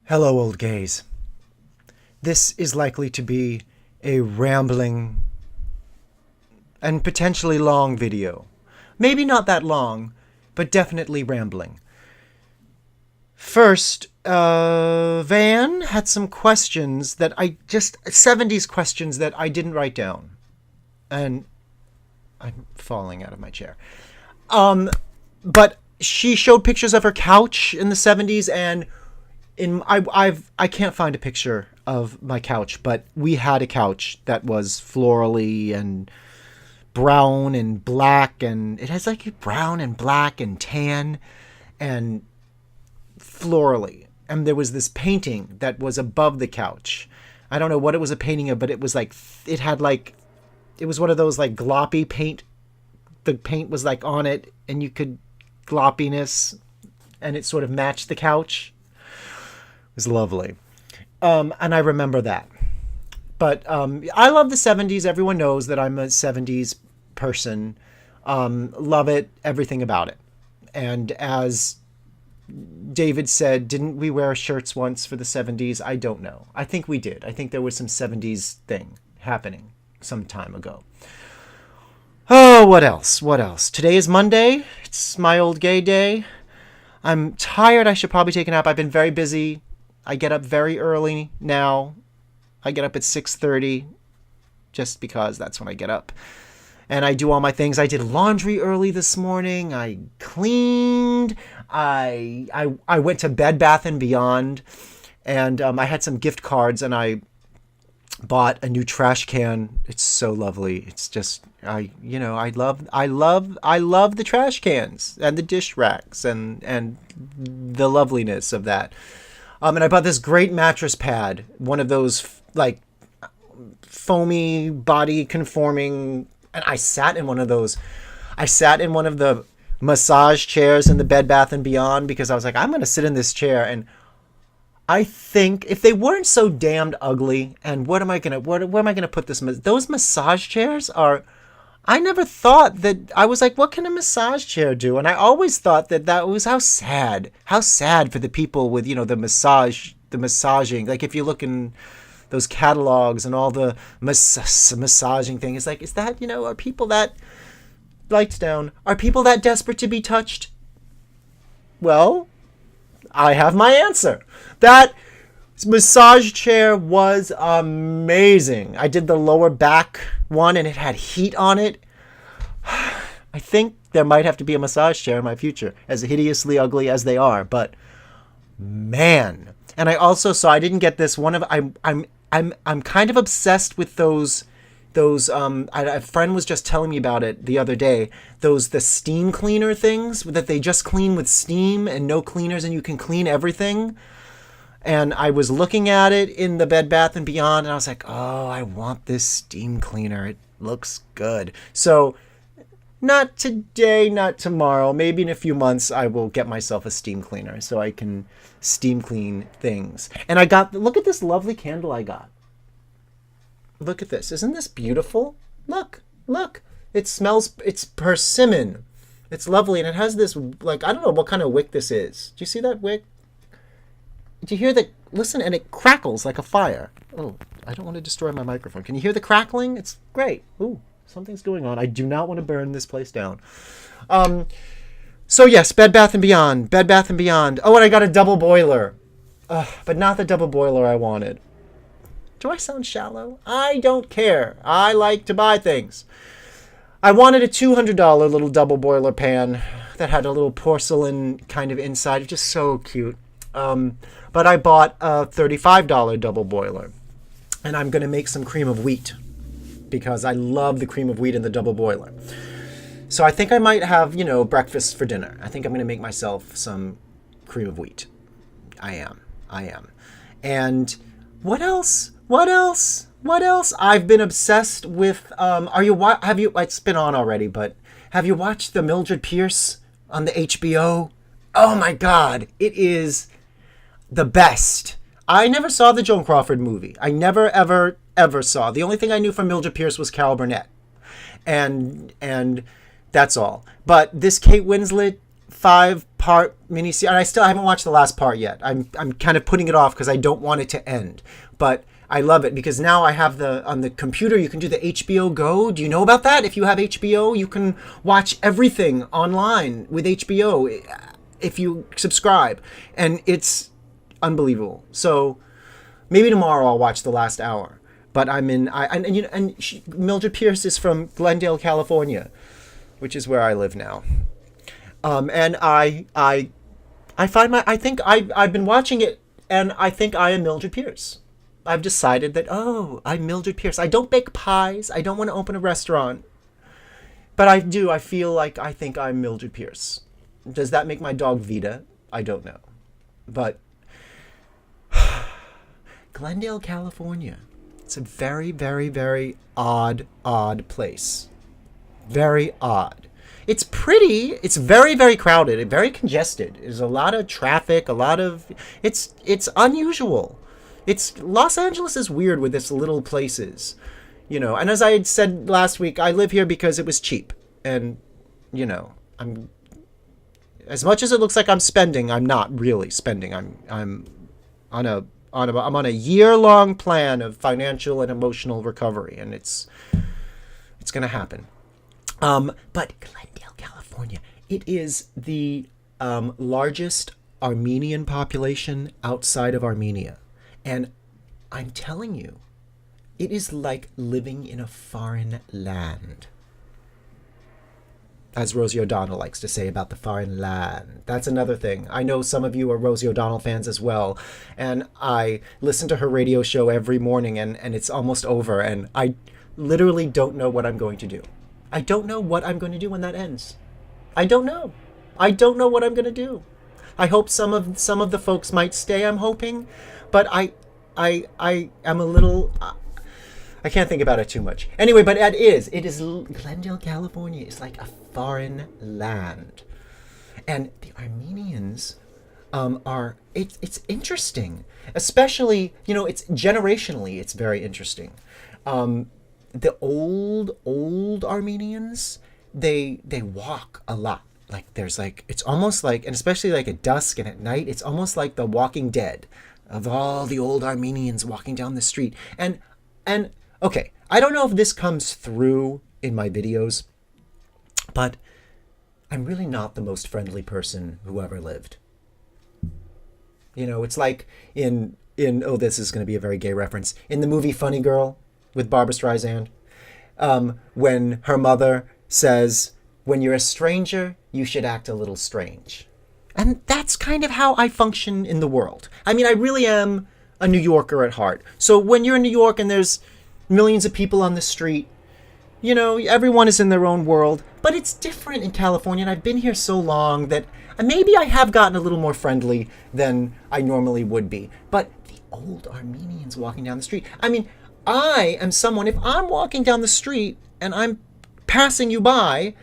Hello, old gays. This is likely to be a rambling and potentially long video. Maybe not that long, but definitely rambling. First, Van had some questions that 70s questions that I didn't write down. And I'm falling out of my chair. But she showed pictures of her couch in the 70s, and I can't find a picture of my couch, but we had a couch that was florally and brown and black, and it has like brown and black and tan and florally. And there was this painting that was above the couch. I don't know what it was a painting of, but it was like, it was one of those like gloppy paint. The paint was like on it, and you could gloppiness, and it sort of matched the couch. It was lovely. And I remember that. But I love the 70s. Everyone knows that I'm a 70s person. Love it, everything about it. And as David said, didn't we wear shirts once for the 70s? I don't know. I think we did. I think there was some 70s thing happening some time ago. Oh, what else? What else? Today is Monday. It's my old gay day. I'm tired. I should probably take a nap. I've been very busy. I get up very early now. I get up at 6:30 just because that's when I get up. And I do all my things. I did laundry early this morning. I cleaned. I went to Bed Bath & Beyond, and I had some gift cards, and I bought a new trash can. It's so lovely. It's just I love the trash cans and the dish racks and the loveliness of that. And I bought this great mattress pad, one of those like foamy body conforming, and I sat in one of those. I sat in one of the massage chairs in the Bed Bath & Beyond because I was like, I'm going to sit in this chair. And I think if they weren't so damned ugly, and where am I going to put this? Those massage chairs are, I never thought that, I was like, what can a massage chair do? And I always thought that was how sad for the people with, the massaging. Like if you look in those catalogs and all the massaging thing, it's like, is that, are people that, lights down, are people that desperate to be touched? Well, I have my answer. That massage chair was amazing. I did the lower back one, and it had heat on it. I think there might have to be a massage chair in my future, as hideously ugly as they are. But man, and I also saw, I didn't get this one of, I'm kind of obsessed with those. A friend was just telling me about it the other day. The steam cleaner things that they just clean with steam and no cleaners, and you can clean everything. And I was looking at it in the Bed Bath & Beyond, and I was like, oh, I want this steam cleaner. It looks good. So not today, not tomorrow. Maybe in a few months I will get myself a steam cleaner so I can steam clean things. And look at this lovely candle I got. Look at this. Isn't this beautiful? Look. It smells, it's persimmon. It's lovely. And it has this, like, I don't know what kind of wick this is. Do you see that wick? Do you hear the, listen, and it crackles like a fire. Oh, I don't want to destroy my microphone. Can you hear the crackling? It's great. Ooh, something's going on. I do not want to burn this place down. So yes, Bed Bath & Beyond. Bed Bath & Beyond. Oh, and I got a double boiler. But not the double boiler I wanted. Do I sound shallow? I don't care. I like to buy things. I wanted a $200 little double boiler pan that had a little porcelain kind of inside. Just so cute. But I bought a $35 double boiler. And I'm going to make some cream of wheat because I love the cream of wheat in the double boiler. So I think I might have, breakfast for dinner. I think I'm going to make myself some cream of wheat. I am. And what else? I've been obsessed with, it's been on already, but have you watched the Mildred Pierce on the HBO? Oh my God, it is the best. I never saw the Joan Crawford movie. I never, ever saw. The only thing I knew from Mildred Pierce was Carol Burnett. And that's all. But this Kate Winslet 5 8-part miniseries. And I still haven't watched the last part yet. I'm kind of putting it off because I don't want it to end. But I love it because now I have on the computer, you can do the HBO Go. Do you know about that? If you have HBO, you can watch everything online with HBO if you subscribe. And it's unbelievable. So maybe tomorrow I'll watch the last hour. But Mildred Pierce is from Glendale, California, which is where I live now. And I think I've been watching it, and I think I am Mildred Pierce. I've decided that, I'm Mildred Pierce. I don't bake pies. I don't want to open a restaurant. But I do. I feel like I think I'm Mildred Pierce. Does that make my dog Vita? I don't know. But Glendale, California. It's a very, very, very odd place. Very odd. It's pretty. It's very, very crowded. Very congested. There's a lot of traffic. It's unusual. Los Angeles is weird with its little places, And as I had said last week, I live here because it was cheap, and I'm as much as it looks like I'm spending, I'm not really spending. I'm on a year-long plan of financial and emotional recovery, and it's going to happen. But Glendale, California, it is the largest Armenian population outside of Armenia. And I'm telling you, it is like living in a foreign land. As Rosie O'Donnell likes to say about the foreign land. That's another thing. I know some of you are Rosie O'Donnell fans as well. And I listen to her radio show every morning, and it's almost over. And I literally don't know what I'm going to do. I don't know what I'm going to do when that ends. I don't know. I don't know what I'm going to do. I hope some of the folks might stay, I'm hoping. But I am a little... I can't think about it too much. Anyway, but it is Glendale, California is like a foreign land. And the Armenians it's interesting. Especially, it's generationally, it's very interesting. The old Armenians, they walk a lot. Like it's almost like, and especially like at dusk and at night, it's almost like the Walking Dead of all the old Armenians walking down the street. And okay, I don't know if this comes through in my videos, but I'm really not the most friendly person who ever lived. It's like in this is going to be a very gay reference, in the movie Funny Girl with Barbra Streisand, when her mother says, when you're a stranger, you should act a little strange. And that's kind of how I function in the world. I mean, I really am a New Yorker at heart. So when you're in New York and there's millions of people on the street, everyone is in their own world. But it's different in California, and I've been here so long that maybe I have gotten a little more friendly than I normally would be. But the old Armenians walking down the street, I mean, I am someone, if I'm walking down the street and I'm passing you by,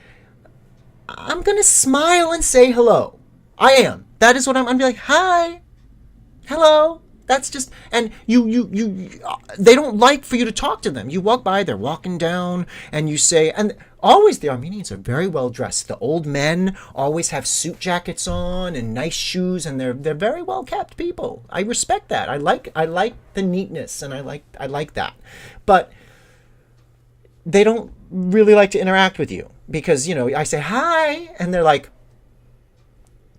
I'm going to smile and say hello. I am. That is what I'm going to be like, hi, hello. That's just, and they don't like for you to talk to them. You walk by, they're walking down, and you say, and always the Armenians are very well dressed. The old men always have suit jackets on and nice shoes, and they're very well kept people. I respect that. I like the neatness, and I like that. But they don't really like to interact with you because, I say hi, and they're like,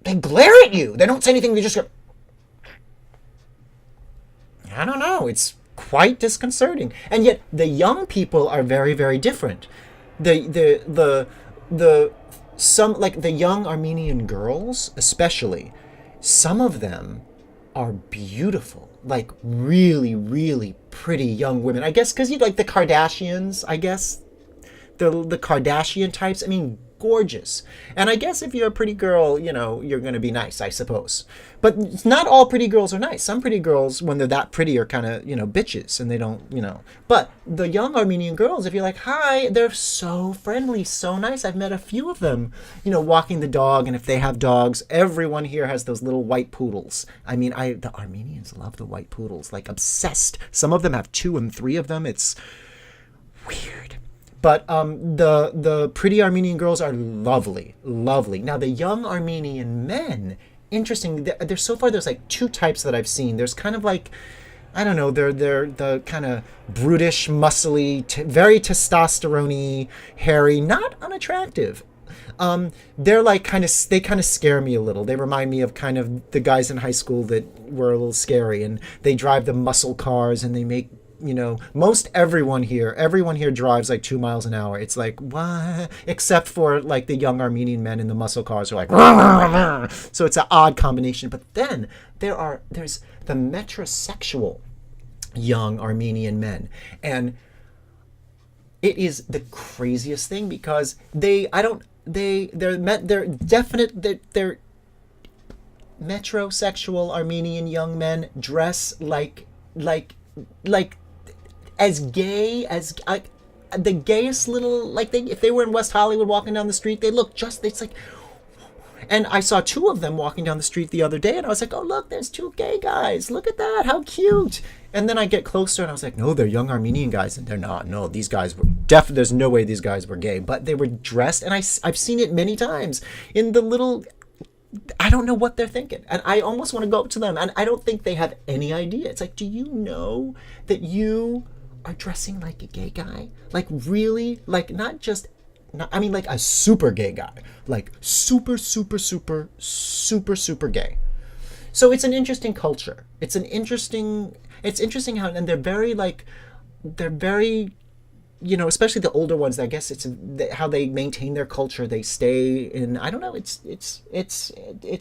they glare at you. They don't say anything. They just go, I don't know. It's quite disconcerting. And yet the young people are very, very different. The young Armenian girls, especially, some of them are beautiful, like really, really pretty young women. I guess because you like the Kardashians, I guess. The Kardashian types, I mean, gorgeous. And I guess if you're a pretty girl, you're going to be nice, I suppose. But not all pretty girls are nice. Some pretty girls, when they're that pretty, are kind of, bitches, and they don't, But the young Armenian girls, if you're like, hi, they're so friendly, so nice. I've met a few of them, walking the dog, and if they have dogs, everyone here has those little white poodles. I mean, the Armenians love the white poodles, like obsessed. Some of them have 2 and 3 of them. It's weird. But the pretty Armenian girls are lovely, lovely. Now the young Armenian men, interesting. There's so far there's like two types that I've seen. There's kind of like, I don't know, they're the kind of brutish, muscly, very testosterone-y, hairy, not unattractive. They're like they kind of scare me a little. They remind me of kind of the guys in high school that were a little scary, and they drive the muscle cars and they make, most everyone here drives like 2 miles an hour. It's like, what? Except for like the young Armenian men in the muscle cars are like, so it's an odd combination. But then there's the metrosexual young Armenian men, and it is the craziest thing because they're metrosexual Armenian young men dress like as gay as the gayest little, like, if they were in West Hollywood walking down the street, they look just, it's like. And I saw two of them walking down the street the other day, and I was like, oh, look, there's two gay guys. Look at that. How cute. And then I get closer, and I was like, no, they're young Armenian guys. And they're not. No, these guys were definitely, there's no way these guys were gay. But they were dressed, and I've seen it many times in the little, I don't know what they're thinking. And I almost want to go up to them, and I don't think they have any idea. It's like, do you know that you are dressing like a gay guy? Like, really? Like, not just... I mean, like a super gay guy, like super, super, super, super, super gay. So it's an interesting culture. It's interesting how, and they're very, especially the older ones. I guess it's how they maintain their culture. They stay in, I don't know. It's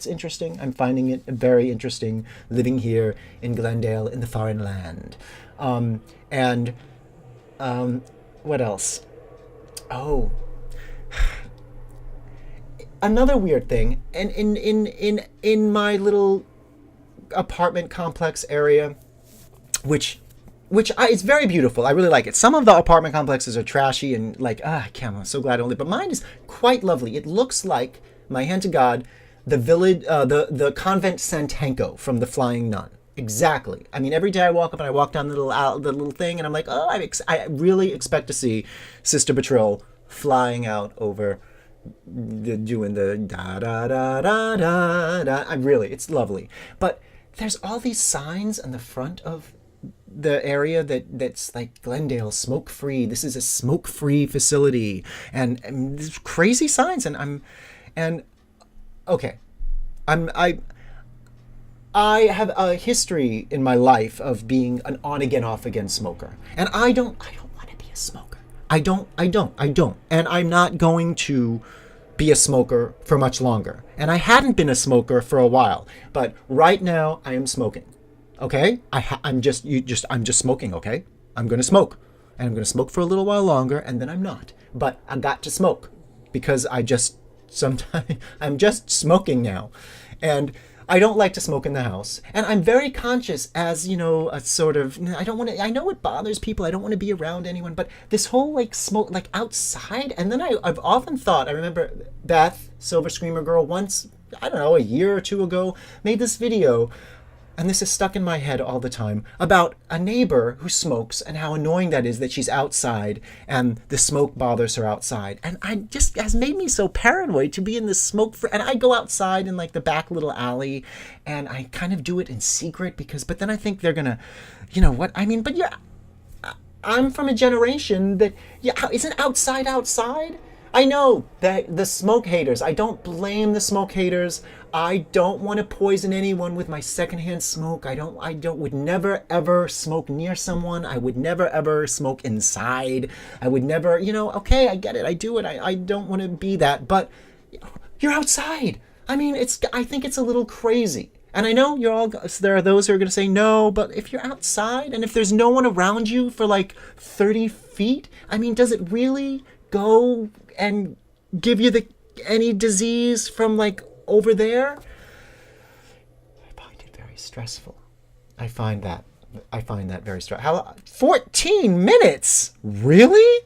interesting. I'm finding it very interesting living here in Glendale in the foreign land. What else? Oh. Another weird thing, and in my little apartment complex area, which it's very beautiful. I really like it. Some of the apartment complexes are trashy and like, I'm so glad I don't live. But mine is quite lovely. It looks like, my hand to God, the village, the convent Santanko from The Flying Nun. Exactly. I mean, every day I walk up and I walk down the little thing, and I'm like, oh, I really expect to see Sister Betril flying out over, doing the da da da da da da. It's lovely. But there's all these signs on the front of the area that's like, Glendale smoke free. This is a smoke free facility, and these crazy signs. I have a history in my life of being an on again, off again smoker, and I don't want to be a smoker. I don't. And I'm not going to be a smoker for much longer. And I hadn't been a smoker for a while, but right now I am smoking. Okay? I'm just smoking, okay? I'm going to smoke. And I'm going to smoke for a little while longer, and then I'm not. But I got to smoke because sometimes I'm just smoking now. And I don't like to smoke in the house. And I'm very conscious, as, a sort of, I know it bothers people. I don't want to be around anyone, but this whole like smoke, like outside. And then I've often thought, I remember Beth, Silver Screamer Girl, once, I don't know, a year or two ago, made this video, and this is stuck in my head all the time, about a neighbor who smokes and how annoying that is, that she's outside and the smoke bothers her outside. And has made me so paranoid to be in this smoke and I go outside in like the back little alley, and I kind of do it in secret but then I think they're gonna, but yeah, I'm from a generation that, isn't outside. I know that the smoke haters, I don't blame the smoke haters. I don't want to poison anyone with my secondhand smoke. I would never ever smoke near someone. I would never ever smoke inside. I would never, okay, I get it. I do it. I don't want to be that, but you're outside. I mean, I think it's a little crazy. And I know there are those who are going to say no, but if you're outside and if there's no one around you for like 30 feet, I mean, does it really go and give you any disease from like over there? I find it very stressful. I find that very stressful. 14 minutes? Really?